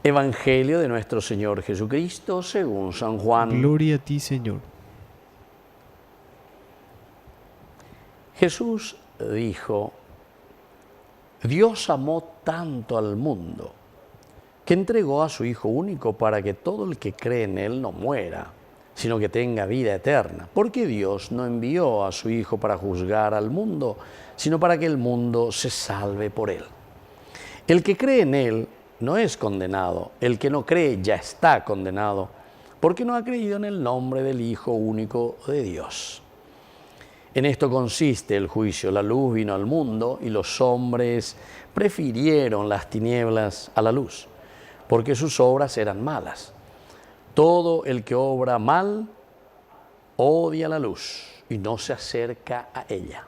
Evangelio de nuestro Señor Jesucristo según San Juan. Gloria a ti, Señor. Jesús dijo: Dios amó tanto al mundo que entregó a su Hijo único para que todo el que cree en Él no muera, sino que tenga vida eterna. Porque Dios no envió a su Hijo para juzgar al mundo, sino para que el mundo se salve por Él. El que cree en Él no es condenado, el que no cree ya está condenado, porque no ha creído en el nombre del Hijo único de Dios. En esto consiste el juicio. La luz vino al mundo y los hombres prefirieron las tinieblas a la luz, porque sus obras eran malas. Todo el que obra mal odia la luz y no se acerca a ella,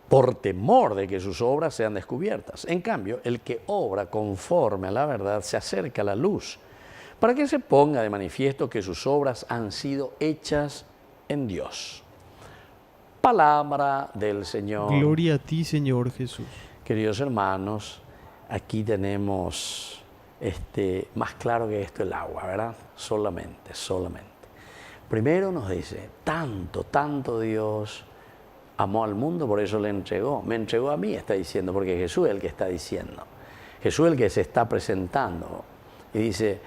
por temor de que sus obras sean descubiertas. En cambio, el que obra conforme a la verdad se acerca a la luz, para que se ponga de manifiesto que sus obras han sido hechas en Dios. Palabra del Señor. Gloria a ti, Señor Jesús. Queridos hermanos, aquí tenemos más claro que esto el agua, ¿verdad? Solamente. Primero nos dice, tanto Dios amó al mundo, por eso le entregó. Me entregó a mí, está diciendo, porque Jesús es el que está diciendo. Jesús es el que se está presentando. Y dice,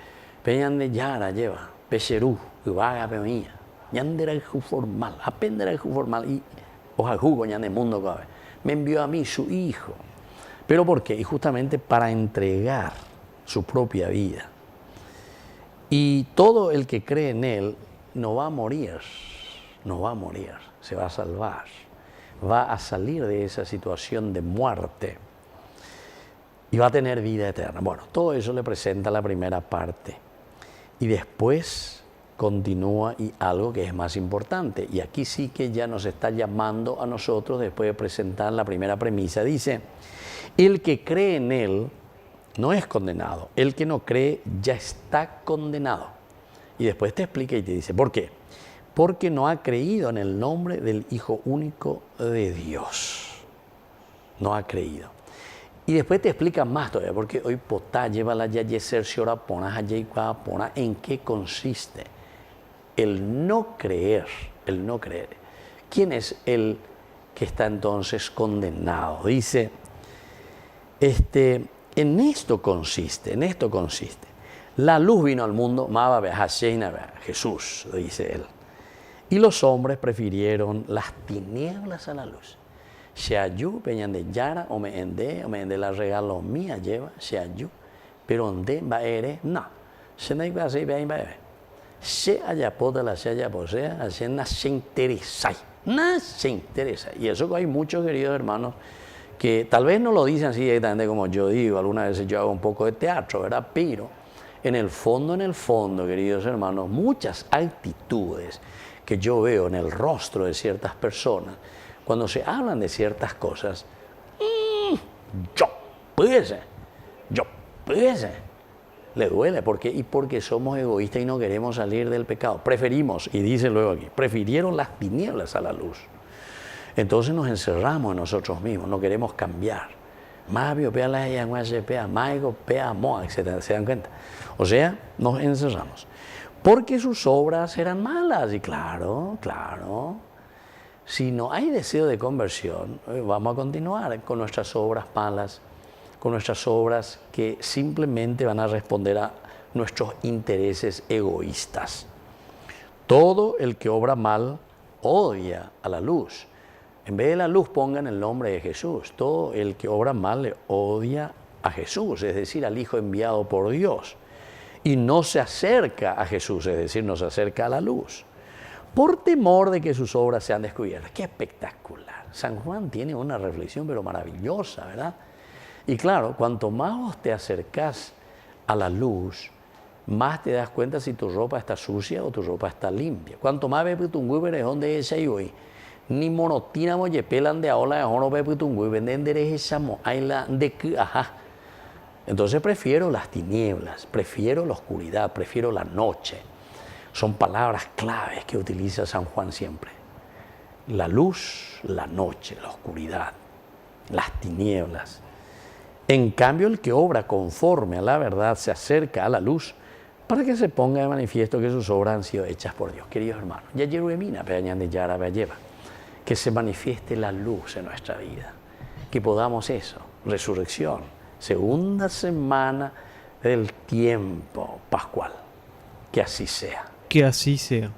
peñan de yara lleva, pecherú, y vaga peña. Ñandera el formal, apendera el formal y oja jugo ñan el mundo cabe. Me envió a mí su Hijo. ¿Pero por qué? Y justamente para entregar su propia vida. Y todo el que cree en Él no va a morir, se va a salvar, va a salir de esa situación de muerte y va a tener vida eterna. Bueno, todo eso le presenta la primera parte. Y después continúa y algo que es más importante, y aquí sí que ya nos está llamando a nosotros después de presentar la primera premisa. Dice, el que cree en Él no es condenado, el que no cree ya está condenado. Y después te explica y te dice, ¿por qué? Porque no ha creído en el nombre del Hijo único de Dios. No ha creído. Y después te explica más todavía, porque hoy potá lleva la yayeser siora pona pona, ¿en qué consiste? El no creer, ¿Quién es el que está entonces condenado? Dice, en esto consiste. La luz vino al mundo, Jesús, dice él. Y los hombres prefirieron las tinieblas a la luz. Sheayu, peñan de yara, o me ende la regalo mía lleva, Sheayu, pero ende va ere, no. Se no iba a ser bien, se haya pota la se haya posea, así se interesa. Y eso hay muchos queridos hermanos que tal vez no lo dicen así directamente como yo digo, algunas veces yo hago un poco de teatro, ¿verdad? Pero en el fondo, queridos hermanos, muchas actitudes que yo veo en el rostro de ciertas personas, cuando se hablan de ciertas cosas, yo puede, le duele, porque somos egoístas y no queremos salir del pecado. Preferimos, y dice luego aquí, prefirieron las tinieblas a la luz. Entonces nos encerramos en nosotros mismos, no queremos cambiar. Más biopea la pea, maigo pea moa, etc. ¿Se dan cuenta? O sea, nos encerramos. Porque sus obras eran malas. Y claro. Si no hay deseo de conversión, vamos a continuar con nuestras obras malas, con nuestras obras que simplemente van a responder a nuestros intereses egoístas. Todo el que obra mal odia a la luz. En vez de la luz pongan el nombre de Jesús. Todo el que obra mal le odia a Jesús, es decir, al Hijo enviado por Dios. Y no se acerca a Jesús, es decir, no se acerca a la luz, por temor de que sus obras sean descubiertas. ¡Qué espectacular! San Juan tiene una reflexión pero maravillosa, ¿verdad? Y claro, cuanto más vos te acercás a la luz, más te das cuenta si tu ropa está sucia o tu ropa está limpia. Cuanto más ves tu es donde es ahí hoy. Ni monotina moye pelan de ahora de hono ve tu venden esa mo la de que ajá. Entonces prefiero las tinieblas, prefiero la oscuridad, prefiero la noche. Son palabras claves que utiliza San Juan siempre. La luz, la noche, la oscuridad, las tinieblas. En cambio, el que obra conforme a la verdad se acerca a la luz para que se ponga de manifiesto que sus obras han sido hechas por Dios. Queridos hermanos, ya Yerubemina, Peñan Yara Belleva, que se manifieste la luz en nuestra vida, que podamos eso, resurrección, segunda semana del tiempo pascual, que así sea. Que así sea.